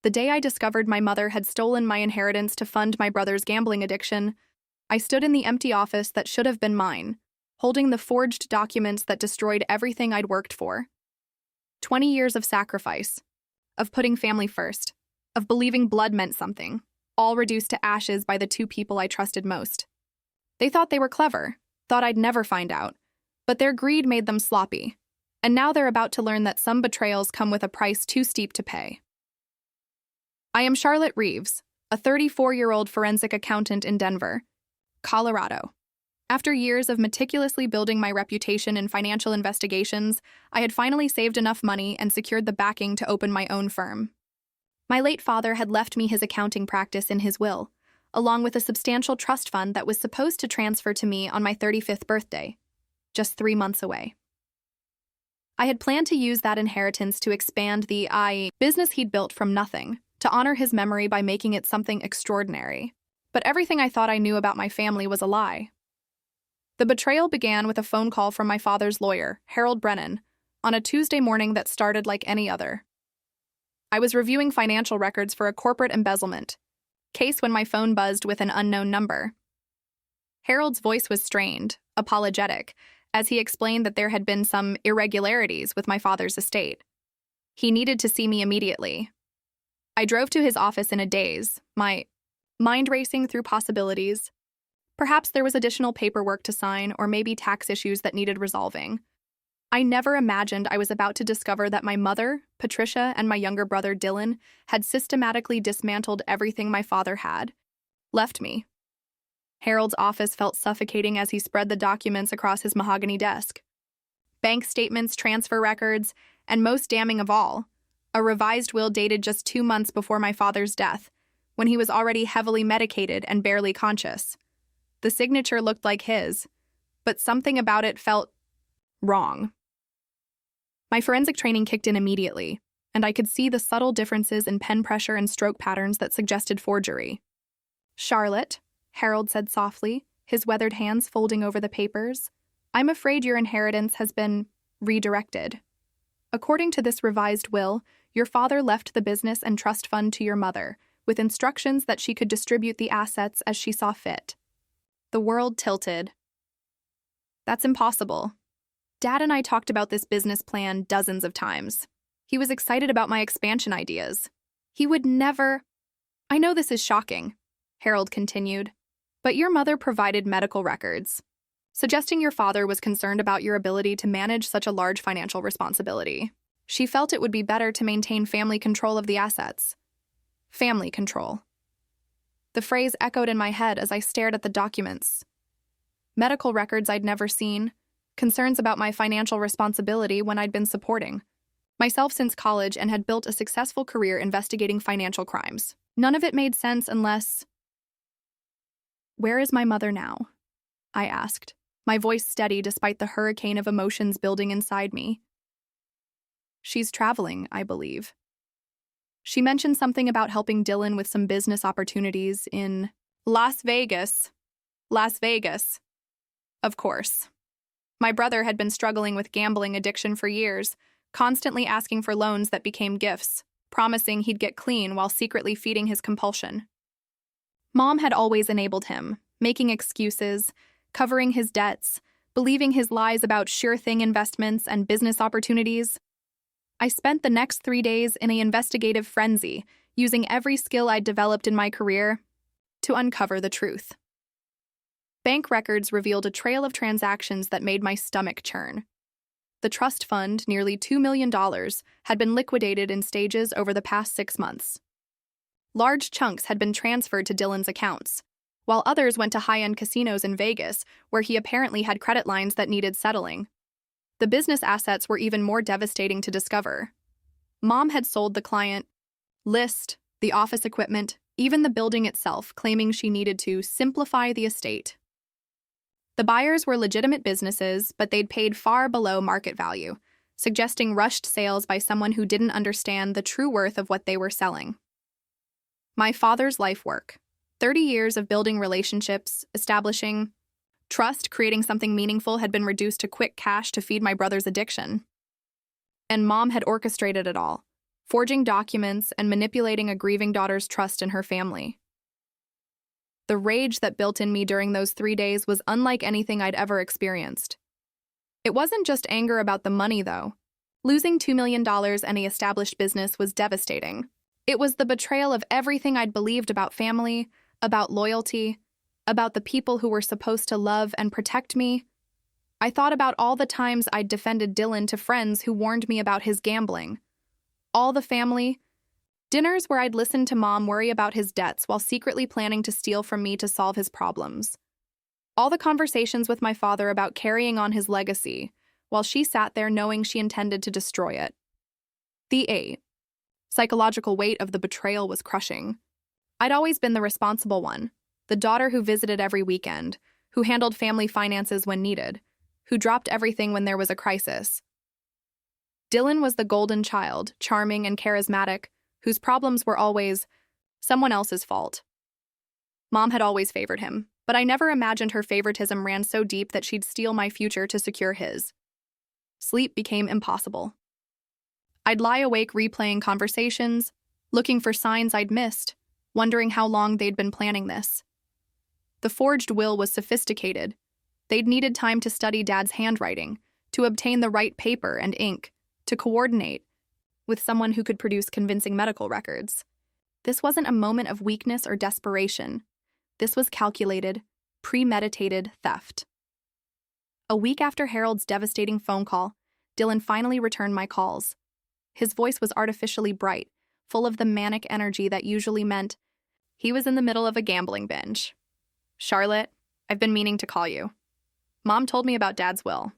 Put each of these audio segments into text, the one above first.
The day I discovered my mother had stolen my inheritance to fund my brother's gambling addiction, I stood in the empty office that should have been mine, holding the forged documents that destroyed everything I'd worked for. 20 years of sacrifice, of putting family first, of believing blood meant something, all reduced to ashes by the two people I trusted most. They thought they were clever, thought I'd never find out, but their greed made them sloppy, and now they're about to learn that some betrayals come with a price too steep to pay. I am Charlotte Reeves, a 34-year-old forensic accountant in Denver, Colorado. After years of meticulously building my reputation in financial investigations, I had finally saved enough money and secured the backing to open my own firm. My late father had left me his accounting practice in his will, along with a substantial trust fund that was supposed to transfer to me on my 35th birthday, just 3 months away. I had planned to use that inheritance to expand the business he'd built from nothing, to honor his memory by making it something extraordinary. But everything I thought I knew about my family was a lie. The betrayal began with a phone call from my father's lawyer, Harold Brennan, on a Tuesday morning that started like any other. I was reviewing financial records for a corporate embezzlement case when my phone buzzed with an unknown number. Harold's voice was strained, apologetic, as he explained that there had been some irregularities with my father's estate. He needed to see me immediately. I drove to his office in a daze, my mind racing through possibilities. Perhaps there was additional paperwork to sign, or maybe tax issues that needed resolving. I never imagined I was about to discover that my mother, Patricia, and my younger brother, Dylan, had systematically dismantled everything my father had left me. Harold's office felt suffocating as he spread the documents across his mahogany desk. Bank statements, transfer records, and most damning of all, a revised will dated just 2 months before my father's death, when he was already heavily medicated and barely conscious. The signature looked like his, but something about it felt wrong. My forensic training kicked in immediately, and I could see the subtle differences in pen pressure and stroke patterns that suggested forgery. "Charlotte," Harold said softly, his weathered hands folding over the papers, "I'm afraid your inheritance has been redirected. According to this revised will, your father left the business and trust fund to your mother, with instructions that she could distribute the assets as she saw fit." The world tilted. "That's impossible. Dad and I talked about this business plan dozens of times. He was excited about my expansion ideas. He would never—" "I know this is shocking," Harold continued, "but your mother provided medical records, suggesting your father was concerned about your ability to manage such a large financial responsibility. She felt it would be better to maintain family control of the assets." Family control. The phrase echoed in my head as I stared at the documents. Medical records I'd never seen, concerns about my financial responsibility when I'd been supporting myself since college and had built a successful career investigating financial crimes. None of it made sense unless— "Where is my mother now?" I asked, my voice steady despite the hurricane of emotions building inside me. "She's traveling, I believe. She mentioned something about helping Dylan with some business opportunities in Las Vegas. Las Vegas. Of course. My brother had been struggling with gambling addiction for years, constantly asking for loans that became gifts, promising he'd get clean while secretly feeding his compulsion. Mom had always enabled him, making excuses, covering his debts, believing his lies about sure-thing investments and business opportunities. I spent the next 3 days in an investigative frenzy, using every skill I'd developed in my career to uncover the truth. Bank records revealed a trail of transactions that made my stomach churn. The trust fund, nearly $2 million, had been liquidated in stages over the past 6 months. Large chunks had been transferred to Dylan's accounts, while others went to high-end casinos in Vegas, where he apparently had credit lines that needed settling. The business assets were even more devastating to discover. Mom had sold the client list, the office equipment, even the building itself, claiming she needed to simplify the estate. The buyers were legitimate businesses, but they'd paid far below market value, suggesting rushed sales by someone who didn't understand the true worth of what they were selling. My father's life work. 30 years of building relationships, establishing trust, creating something meaningful had been reduced to quick cash to feed my brother's addiction. And Mom had orchestrated it all, forging documents and manipulating a grieving daughter's trust in her family. The rage that built in me during those 3 days was unlike anything I'd ever experienced. It wasn't just anger about the money, though. Losing $2 million and a established business was devastating. It was the betrayal of everything I'd believed about family, about loyalty, about the people who were supposed to love and protect me. I thought about all the times I'd defended Dylan to friends who warned me about his gambling. All the family dinners where I'd listened to Mom worry about his debts while secretly planning to steal from me to solve his problems. All the conversations with my father about carrying on his legacy, while she sat there knowing she intended to destroy it. The psychological weight of the betrayal was crushing. I'd always been the responsible one, the daughter who visited every weekend, who handled family finances when needed, who dropped everything when there was a crisis. Dylan was the golden child, charming and charismatic, whose problems were always someone else's fault. Mom had always favored him, but I never imagined her favoritism ran so deep that she'd steal my future to secure his. Sleep became impossible. I'd lie awake replaying conversations, looking for signs I'd missed, wondering how long they'd been planning this. The forged will was sophisticated. They'd needed time to study Dad's handwriting, to obtain the right paper and ink, to coordinate with someone who could produce convincing medical records. This wasn't a moment of weakness or desperation. This was calculated, premeditated theft. A week after Harold's devastating phone call, Dylan finally returned my calls. His voice was artificially bright, full of the manic energy that usually meant he was in the middle of a gambling binge. "Charlotte, I've been meaning to call you. Mom told me about Dad's will.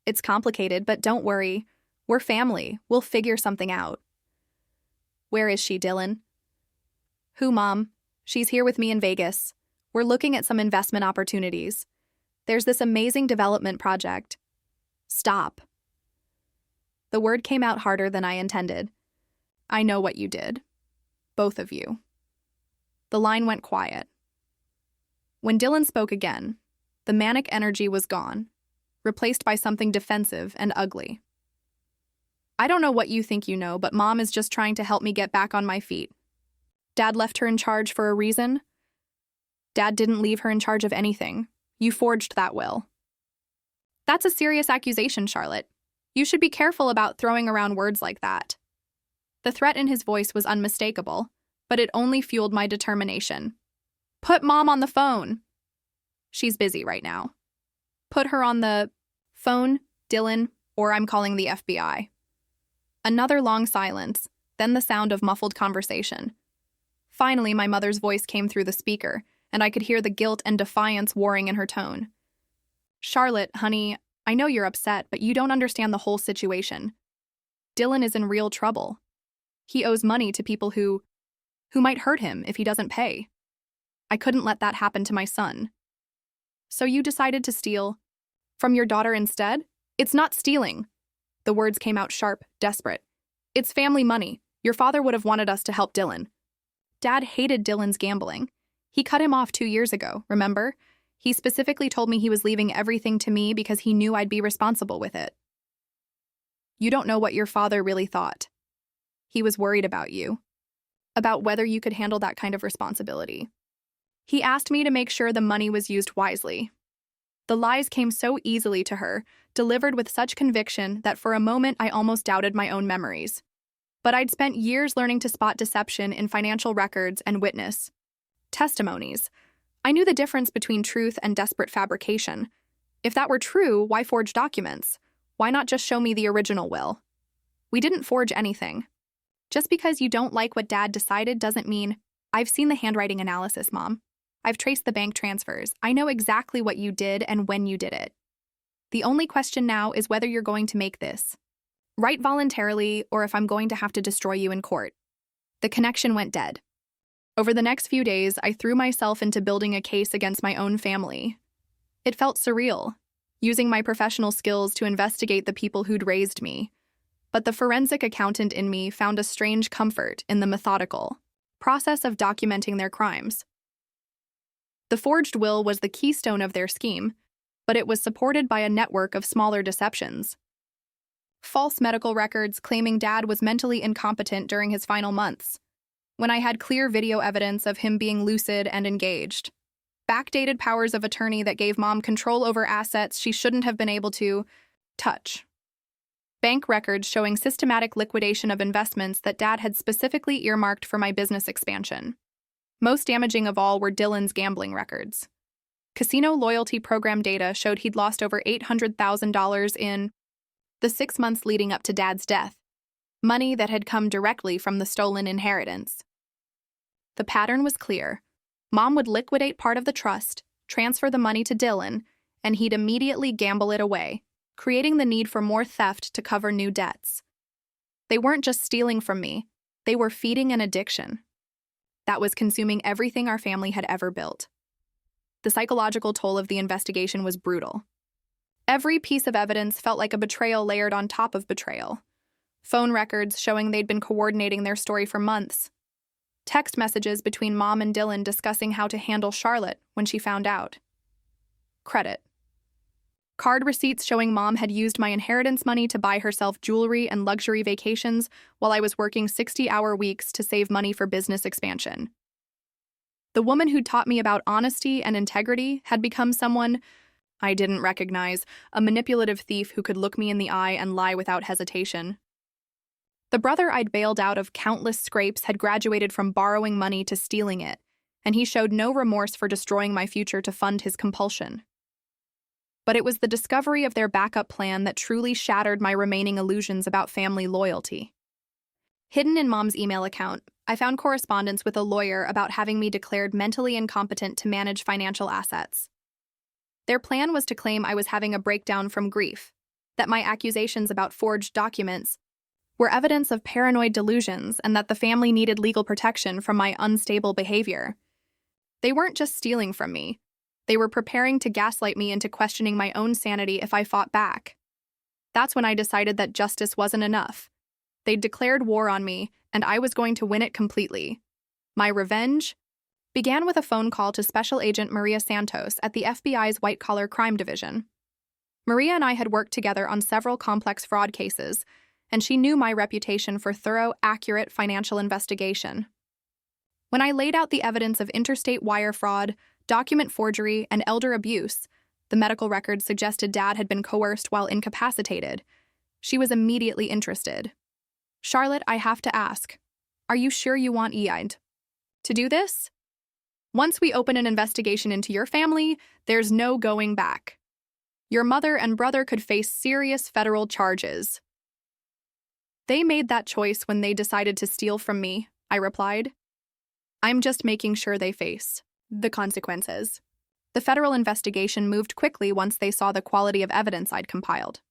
It's complicated, but don't worry. We're family. We'll figure something out." "Where is she, Dylan?" "Who, Mom? She's here with me in Vegas. We're looking at some investment opportunities. There's this amazing development project." "Stop." The word came out harder than I intended. "I know what you did. Both of you." The line went quiet. When Dylan spoke again, the manic energy was gone, replaced by something defensive and ugly. "I don't know what you think you know, but Mom is just trying to help me get back on my feet. Dad left her in charge for a reason. Dad didn't leave her in charge of anything. You forged that will." "That's a serious accusation, Charlotte. You should be careful about throwing around words like that." The threat in his voice was unmistakable, but it only fueled my determination. "Put Mom on the phone." "She's busy right now." "Put her on the phone, Dylan, or I'm calling the FBI." Another long silence, then the sound of muffled conversation. Finally, my mother's voice came through the speaker, and I could hear the guilt and defiance warring in her tone. "Charlotte, honey, I know you're upset, but you don't understand the whole situation. Dylan is in real trouble. He owes money to people who might hurt him if he doesn't pay. I couldn't let that happen to my son." "So you decided to steal from your daughter instead?" "It's not stealing." The words came out sharp, desperate. "It's family money. Your father would have wanted us to help Dylan. Dad hated Dylan's gambling. He cut him off 2 years ago, remember? He specifically told me he was leaving everything to me because he knew I'd be responsible with it. You don't know what your father really thought. He was worried about you, about whether you could handle that kind of responsibility. He asked me to make sure the money was used wisely." The lies came so easily to her, delivered with such conviction that for a moment I almost doubted my own memories. But I'd spent years learning to spot deception in financial records and witness testimonies. I knew the difference between truth and desperate fabrication. If that were true, why forge documents? Why not just show me the original will? We didn't forge anything. Just because you don't like what Dad decided doesn't mean— I've seen the handwriting analysis, Mom. I've traced the bank transfers. I know exactly what you did and when you did it. The only question now is whether you're going to make this right voluntarily or if I'm going to have to destroy you in court." The connection went dead. Over the next few days, I threw myself into building a case against my own family. It felt surreal, using my professional skills to investigate the people who'd raised me. But the forensic accountant in me found a strange comfort in the methodical process of documenting their crimes. The forged will was the keystone of their scheme, but it was supported by a network of smaller deceptions. False medical records claiming Dad was mentally incompetent during his final months, when I had clear video evidence of him being lucid and engaged. Backdated powers of attorney that gave Mom control over assets she shouldn't have been able to touch. Bank records showing systematic liquidation of investments that Dad had specifically earmarked for my business expansion. Most damaging of all were Dylan's gambling records. Casino loyalty program data showed he'd lost over $800,000 in the 6 months leading up to Dad's death, money that had come directly from the stolen inheritance. The pattern was clear. Mom would liquidate part of the trust, transfer the money to Dylan, and he'd immediately gamble it away, creating the need for more theft to cover new debts. They weren't just stealing from me, they were feeding an addiction that was consuming everything our family had ever built. The psychological toll of the investigation was brutal. Every piece of evidence felt like a betrayal layered on top of betrayal. Phone records showing they'd been coordinating their story for months. Text messages between Mom and Dylan discussing how to handle Charlotte when she found out. Credit. Card receipts showing Mom had used my inheritance money to buy herself jewelry and luxury vacations while I was working 60-hour weeks to save money for business expansion. The woman who taught me about honesty and integrity had become someone I didn't recognize, a manipulative thief who could look me in the eye and lie without hesitation. The brother I'd bailed out of countless scrapes had graduated from borrowing money to stealing it, and he showed no remorse for destroying my future to fund his compulsion. But it was the discovery of their backup plan that truly shattered my remaining illusions about family loyalty. Hidden in Mom's email account, I found correspondence with a lawyer about having me declared mentally incompetent to manage financial assets. Their plan was to claim I was having a breakdown from grief, that my accusations about forged documents were evidence of paranoid delusions, and that the family needed legal protection from my unstable behavior. They weren't just stealing from me. They were preparing to gaslight me into questioning my own sanity if I fought back. That's when I decided that justice wasn't enough. They'd declared war on me, and I was going to win it completely. My revenge began with a phone call to Special Agent Maria Santos at the FBI's White-Collar Crime Division. Maria and I had worked together on several complex fraud cases, and she knew my reputation for thorough, accurate financial investigation. When I laid out the evidence of interstate wire fraud, document forgery, and elder abuse, the medical records suggested Dad had been coerced while incapacitated, she was immediately interested. "Charlotte, I have to ask, are you sure you want EI'd to do this? Once we open an investigation into your family, there's no going back. Your mother and brother could face serious federal charges." "They made that choice when they decided to steal from me," I replied. "I'm just making sure they face the consequences." The federal investigation moved quickly once they saw the quality of evidence I'd compiled.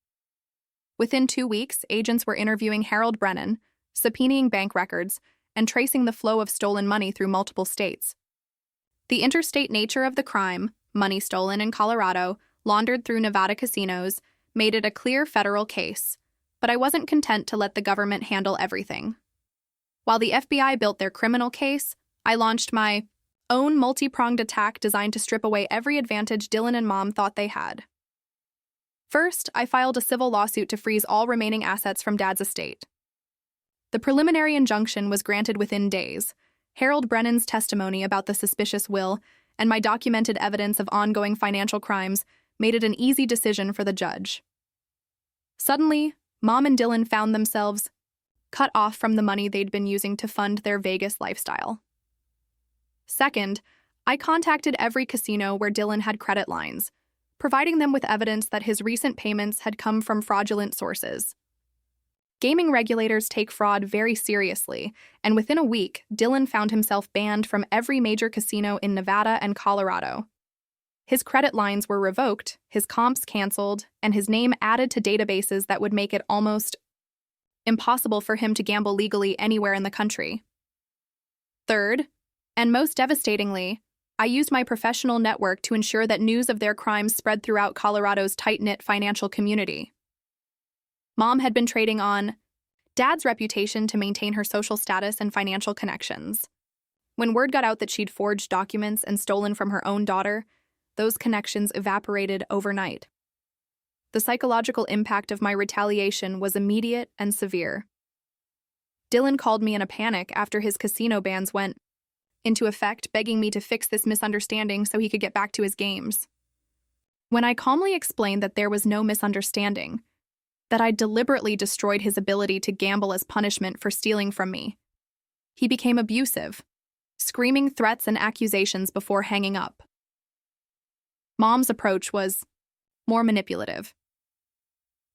Within 2 weeks, agents were interviewing Harold Brennan, subpoenaing bank records, and tracing the flow of stolen money through multiple states. The interstate nature of the crime, money stolen in Colorado, laundered through Nevada casinos, made it a clear federal case, but I wasn't content to let the government handle everything. While the FBI built their criminal case, I launched my own multi-pronged attack designed to strip away every advantage Dylan and Mom thought they had. First, I filed a civil lawsuit to freeze all remaining assets from Dad's estate. The preliminary injunction was granted within days. Harold Brennan's testimony about the suspicious will and my documented evidence of ongoing financial crimes made it an easy decision for the judge. Suddenly, Mom and Dylan found themselves cut off from the money they'd been using to fund their Vegas lifestyle. Second, I contacted every casino where Dylan had credit lines, providing them with evidence that his recent payments had come from fraudulent sources. Gaming regulators take fraud very seriously, and within a week, Dylan found himself banned from every major casino in Nevada and Colorado. His credit lines were revoked, his comps canceled, and his name added to databases that would make it almost impossible for him to gamble legally anywhere in the country. Third, and most devastatingly, I used my professional network to ensure that news of their crimes spread throughout Colorado's tight-knit financial community. Mom had been trading on Dad's reputation to maintain her social status and financial connections. When word got out that she'd forged documents and stolen from her own daughter, those connections evaporated overnight. The psychological impact of my retaliation was immediate and severe. Dylan called me in a panic after his casino bans went into effect, begging me to fix this misunderstanding so he could get back to his games. When I calmly explained that there was no misunderstanding, that I deliberately destroyed his ability to gamble as punishment for stealing from me, he became abusive, screaming threats and accusations before hanging up. Mom's approach was more manipulative.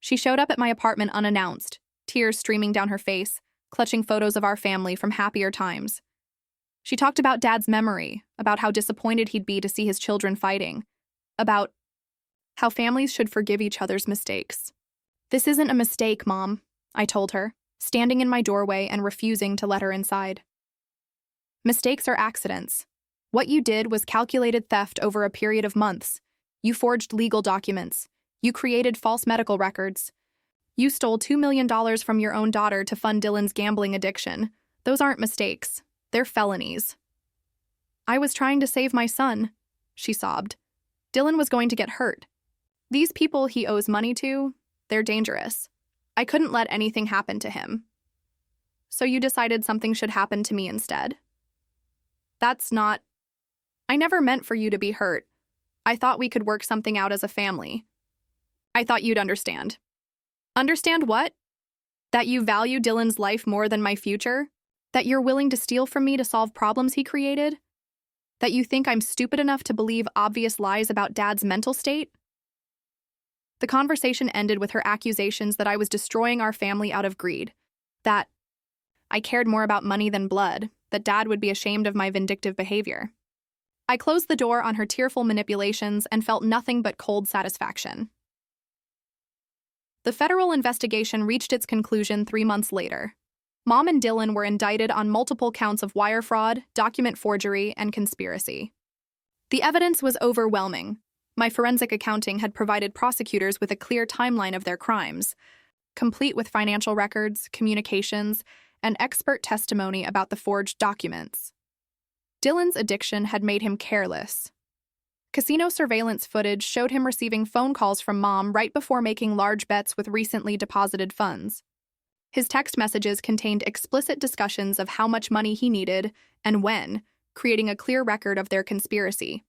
She showed up at my apartment unannounced, tears streaming down her face, clutching photos of our family from happier times. She talked about Dad's memory, about how disappointed he'd be to see his children fighting, about how families should forgive each other's mistakes. "This isn't a mistake, Mom," I told her, standing in my doorway and refusing to let her inside. "Mistakes are accidents. What you did was calculated theft over a period of months. You forged legal documents. You created false medical records. You stole $2 million from your own daughter to fund Dylan's gambling addiction. Those aren't mistakes. They're felonies." "I was trying to save my son," she sobbed. "Dylan was going to get hurt. These people he owes money to, they're dangerous. I couldn't let anything happen to him. So you decided something should happen to me instead? That's not... I never meant for you to be hurt. I thought we could work something out as a family. I thought you'd understand." "Understand what? That you value Dylan's life more than my future? That you're willing to steal from me to solve problems he created? That you think I'm stupid enough to believe obvious lies about Dad's mental state?" The conversation ended with her accusations that I was destroying our family out of greed, that I cared more about money than blood, that Dad would be ashamed of my vindictive behavior. I closed the door on her tearful manipulations and felt nothing but cold satisfaction. The federal investigation reached its conclusion 3 months later. Mom and Dylan were indicted on multiple counts of wire fraud, document forgery, and conspiracy. The evidence was overwhelming. My forensic accounting had provided prosecutors with a clear timeline of their crimes, complete with financial records, communications, and expert testimony about the forged documents. Dylan's addiction had made him careless. Casino surveillance footage showed him receiving phone calls from Mom right before making large bets with recently deposited funds. His text messages contained explicit discussions of how much money he needed and when, creating a clear record of their conspiracy.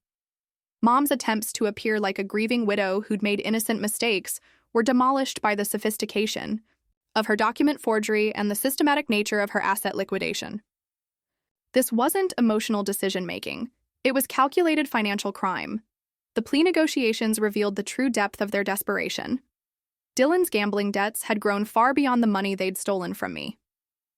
Mom's attempts to appear like a grieving widow who'd made innocent mistakes were demolished by the sophistication of her document forgery and the systematic nature of her asset liquidation. This wasn't emotional decision-making. It was calculated financial crime. The plea negotiations revealed the true depth of their desperation. Dylan's gambling debts had grown far beyond the money they'd stolen from me.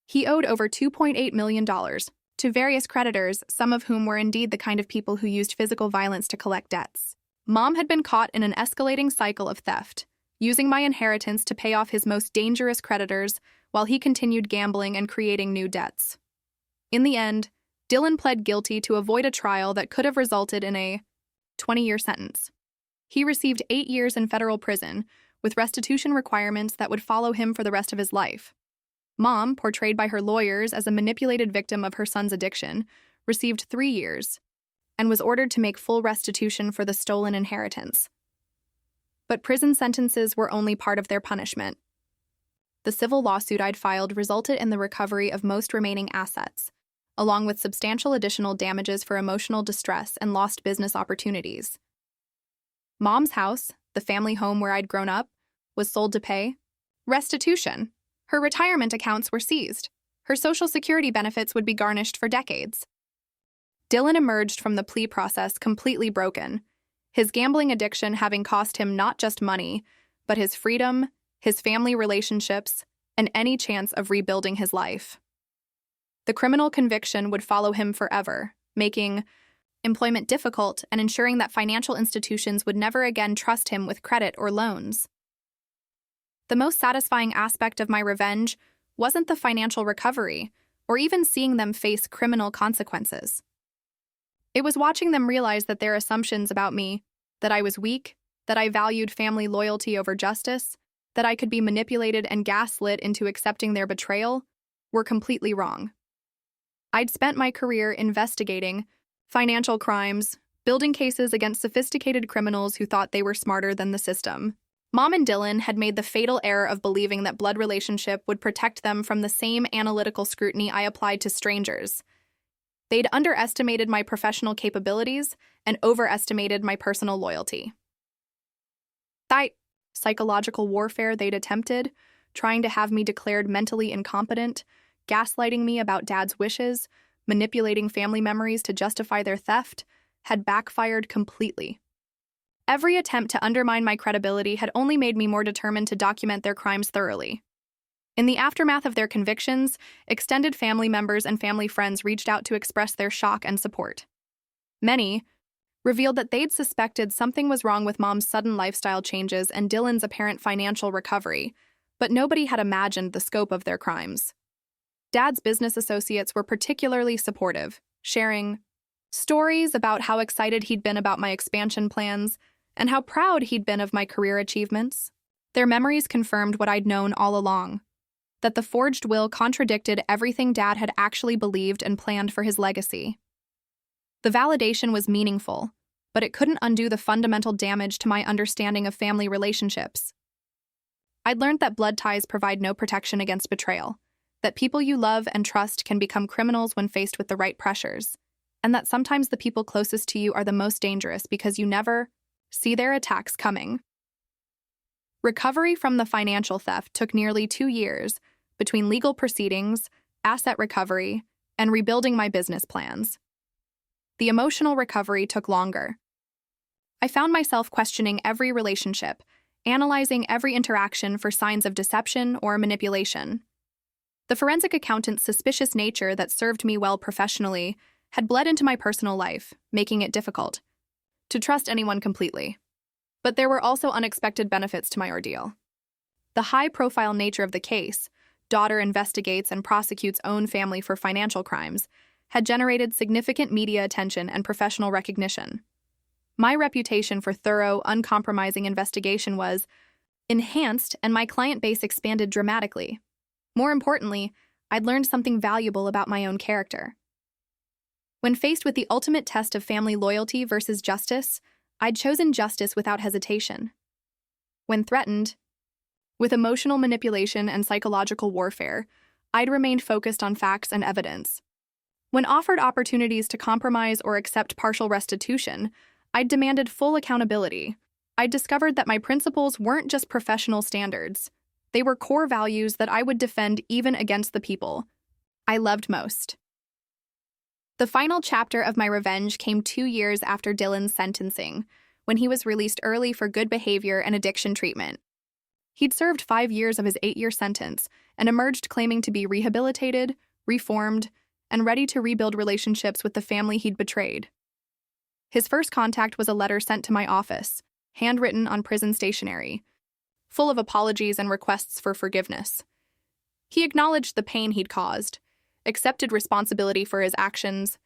He owed over $2.8 million to various creditors, some of whom were indeed the kind of people who used physical violence to collect debts. Mom had been caught in an escalating cycle of theft, using my inheritance to pay off his most dangerous creditors while he continued gambling and creating new debts. In the end, Dylan pled guilty to avoid a trial that could have resulted in a 20-year sentence. He received 8 years in federal prison, with restitution requirements that would follow him for the rest of his life. Mom, portrayed by her lawyers as a manipulated victim of her son's addiction, received 3 years and was ordered to make full restitution for the stolen inheritance. But prison sentences were only part of their punishment. The civil lawsuit I'd filed resulted in the recovery of most remaining assets, along with substantial additional damages for emotional distress and lost business opportunities. Mom's house, the family home where I'd grown up, was sold to pay restitution. Her retirement accounts were seized. Her Social Security benefits would be garnished for decades. Dylan emerged from the plea process completely broken, his gambling addiction having cost him not just money, but his freedom, his family relationships, and any chance of rebuilding his life. The criminal conviction would follow him forever, making employment difficult and ensuring that financial institutions would never again trust him with credit or loans. The most satisfying aspect of my revenge wasn't the financial recovery, or even seeing them face criminal consequences. It was watching them realize that their assumptions about me, that I was weak, that I valued family loyalty over justice, that I could be manipulated and gaslit into accepting their betrayal, were completely wrong. I'd spent my career investigating financial crimes, building cases against sophisticated criminals who thought they were smarter than the system. Mom and Dylan had made the fatal error of believing that blood relationship would protect them from the same analytical scrutiny I applied to strangers. They'd underestimated my professional capabilities and overestimated my personal loyalty. That psychological warfare they'd attempted, trying to have me declared mentally incompetent, gaslighting me about Dad's wishes, manipulating family memories to justify their theft, had backfired completely. Every attempt to undermine my credibility had only made me more determined to document their crimes thoroughly. In the aftermath of their convictions, extended family members and family friends reached out to express their shock and support. Many revealed that they'd suspected something was wrong with Mom's sudden lifestyle changes and Dylan's apparent financial recovery, but nobody had imagined the scope of their crimes. Dad's business associates were particularly supportive, sharing stories about how excited he'd been about my expansion plans and how proud he'd been of my career achievements. Their memories confirmed what I'd known all along, that the forged will contradicted everything Dad had actually believed and planned for his legacy. The validation was meaningful, but it couldn't undo the fundamental damage to my understanding of family relationships. I'd learned that blood ties provide no protection against betrayal, that people you love and trust can become criminals when faced with the right pressures, and that sometimes the people closest to you are the most dangerous because you never see their attacks coming. Recovery from the financial theft took nearly 2 years between legal proceedings, asset recovery, and rebuilding my business plans. The emotional recovery took longer. I found myself questioning every relationship, analyzing every interaction for signs of deception or manipulation. The forensic accountant's suspicious nature that served me well professionally had bled into my personal life, making it difficult to trust anyone completely. But there were also unexpected benefits to my ordeal. The high-profile nature of the case, daughter investigates and prosecutes own family for financial crimes, had generated significant media attention and professional recognition. My reputation for thorough, uncompromising investigation was enhanced, and my client base expanded dramatically. More importantly, I'd learned something valuable about my own character. When faced with the ultimate test of family loyalty versus justice, I'd chosen justice without hesitation. When threatened, with emotional manipulation and psychological warfare, I'd remained focused on facts and evidence. When offered opportunities to compromise or accept partial restitution, I'd demanded full accountability. I'd discovered that my principles weren't just professional standards. They were core values that I would defend even against the people I loved most. The final chapter of my revenge came 2 years after Dylan's sentencing, when he was released early for good behavior and addiction treatment. He'd served 5 years of his 8-year sentence and emerged claiming to be rehabilitated, reformed, and ready to rebuild relationships with the family he'd betrayed. His first contact was a letter sent to my office, handwritten on prison stationery, full of apologies and requests for forgiveness. He acknowledged the pain he'd caused, accepted responsibility for his actions,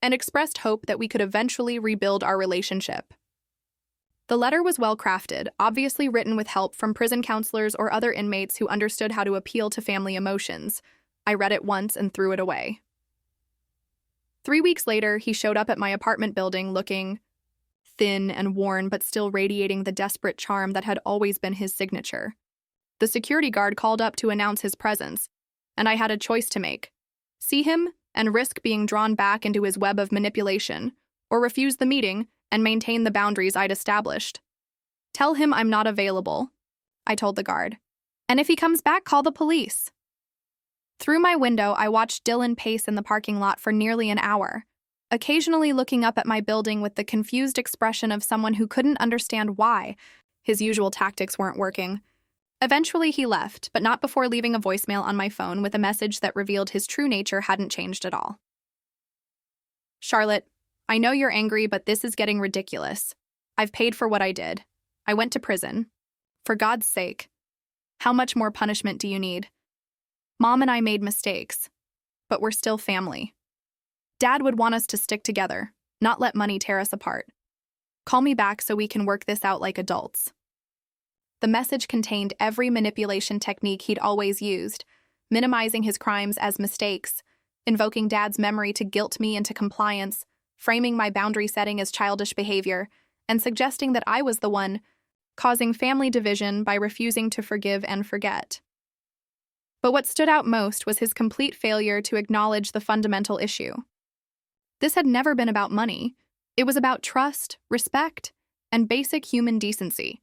and expressed hope that we could eventually rebuild our relationship. The letter was well-crafted, obviously written with help from prison counselors or other inmates who understood how to appeal to family emotions. I read it once and threw it away. 3 weeks later, he showed up at my apartment building looking thin and worn but still radiating the desperate charm that had always been his signature. The security guard called up to announce his presence, and I had a choice to make: see him and risk being drawn back into his web of manipulation, or refuse the meeting and maintain the boundaries I'd established. "Tell him I'm not available," I told the guard. "And if he comes back, call the police." Through my window, I watched Dylan pace in the parking lot for nearly an hour, occasionally looking up at my building with the confused expression of someone who couldn't understand why his usual tactics weren't working. Eventually, he left, but not before leaving a voicemail on my phone with a message that revealed his true nature hadn't changed at all. "Charlotte, I know you're angry, but this is getting ridiculous. I've paid for what I did. I went to prison. For God's sake, how much more punishment do you need? Mom and I made mistakes, but we're still family. Dad would want us to stick together, not let money tear us apart. Call me back so we can work this out like adults." The message contained every manipulation technique he'd always used, minimizing his crimes as mistakes, invoking Dad's memory to guilt me into compliance, framing my boundary setting as childish behavior, and suggesting that I was the one causing family division by refusing to forgive and forget. But what stood out most was his complete failure to acknowledge the fundamental issue. This had never been about money. It was about trust, respect, and basic human decency.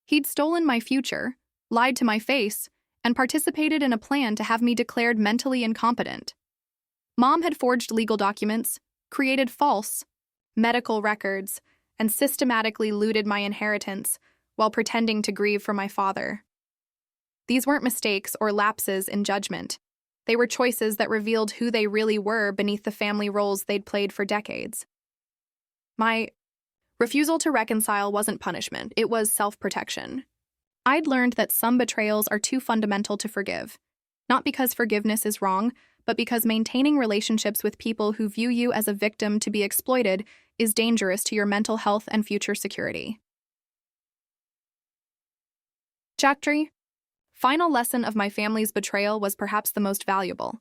He'd stolen my future, lied to my face, and participated in a plan to have me declared mentally incompetent. Mom had forged legal documents, created false medical records, and systematically looted my inheritance while pretending to grieve for my father. These weren't mistakes or lapses in judgment. They were choices that revealed who they really were beneath the family roles they'd played for decades. My refusal to reconcile wasn't punishment, it was self-protection. I'd learned that some betrayals are too fundamental to forgive, not because forgiveness is wrong, but because maintaining relationships with people who view you as a victim to be exploited is dangerous to your mental health and future security. Chapter Final lesson of my family's betrayal was perhaps the most valuable.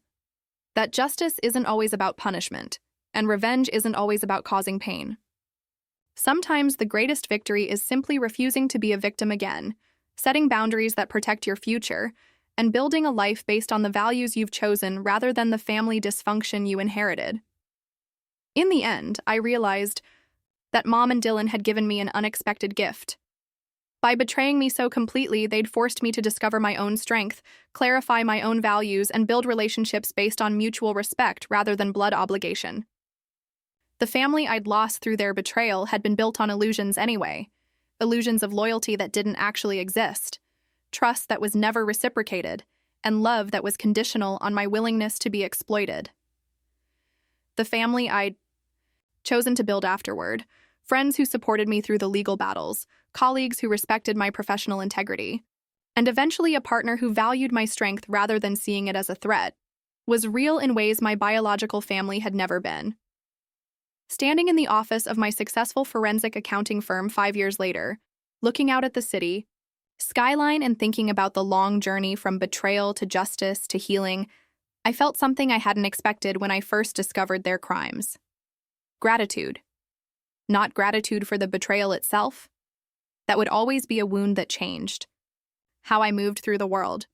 That justice isn't always about punishment, and revenge isn't always about causing pain. Sometimes the greatest victory is simply refusing to be a victim again, setting boundaries that protect your future, and building a life based on the values you've chosen rather than the family dysfunction you inherited. In the end, I realized that Mom and Dylan had given me an unexpected gift. By betraying me so completely, they'd forced me to discover my own strength, clarify my own values, and build relationships based on mutual respect rather than blood obligation. The family I'd lost through their betrayal had been built on illusions anyway, illusions of loyalty that didn't actually exist, trust that was never reciprocated, and love that was conditional on my willingness to be exploited. The family I'd chosen to build afterward, friends who supported me through the legal battles, colleagues who respected my professional integrity, and eventually a partner who valued my strength rather than seeing it as a threat, was real in ways my biological family had never been. Standing in the office of my successful forensic accounting firm 5 years later, looking out at the city, skyline and thinking about the long journey from betrayal to justice to healing, I felt something I hadn't expected when I first discovered their crimes. Gratitude. Not gratitude for the betrayal itself. That would always be a wound that changed how I moved through the world.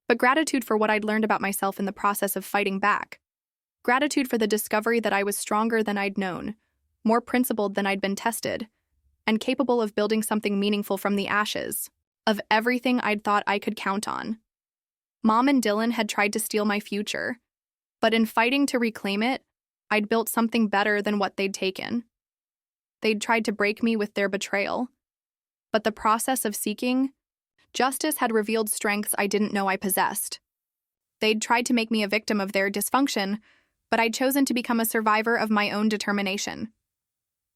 But gratitude for what I'd learned about myself in the process of fighting back. Gratitude for the discovery that I was stronger than I'd known, more principled than I'd been tested, and capable of building something meaningful from the ashes of everything I'd thought I could count on. Mom and Dylan had tried to steal my future, but in fighting to reclaim it, I'd built something better than what they'd taken. They'd tried to break me with their betrayal, but the process of seeking justice had revealed strengths I didn't know I possessed. They'd tried to make me a victim of their dysfunction, but I'd chosen to become a survivor of my own determination.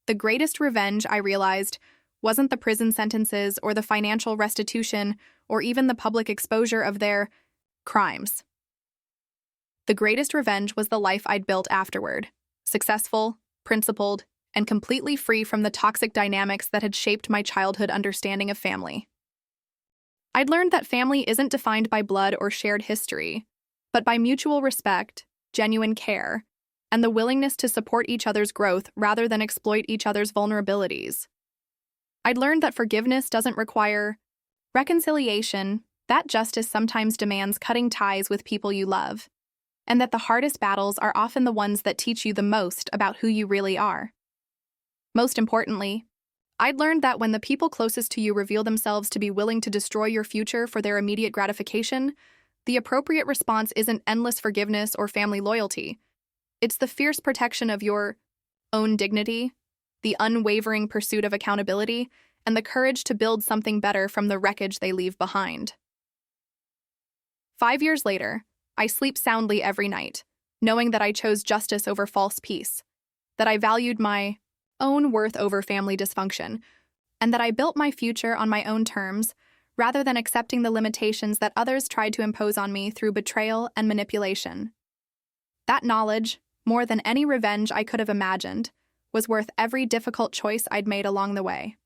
The greatest revenge, I realized, wasn't the prison sentences or the financial restitution or even the public exposure of their crimes. The greatest revenge was the life I'd built afterward, successful, principled, and completely free from the toxic dynamics that had shaped my childhood understanding of family. I'd learned that family isn't defined by blood or shared history, but by mutual respect, genuine care, and the willingness to support each other's growth rather than exploit each other's vulnerabilities. I'd learned that forgiveness doesn't require reconciliation, that justice sometimes demands cutting ties with people you love, and that the hardest battles are often the ones that teach you the most about who you really are. Most importantly, I'd learned that when the people closest to you reveal themselves to be willing to destroy your future for their immediate gratification, the appropriate response isn't endless forgiveness or family loyalty. It's the fierce protection of your own dignity, the unwavering pursuit of accountability, and the courage to build something better from the wreckage they leave behind. 5 years later, I sleep soundly every night, knowing that I chose justice over false peace, that I valued my own worth over family dysfunction, and that I built my future on my own terms rather than accepting the limitations that others tried to impose on me through betrayal and manipulation. That knowledge, more than any revenge I could have imagined, was worth every difficult choice I'd made along the way.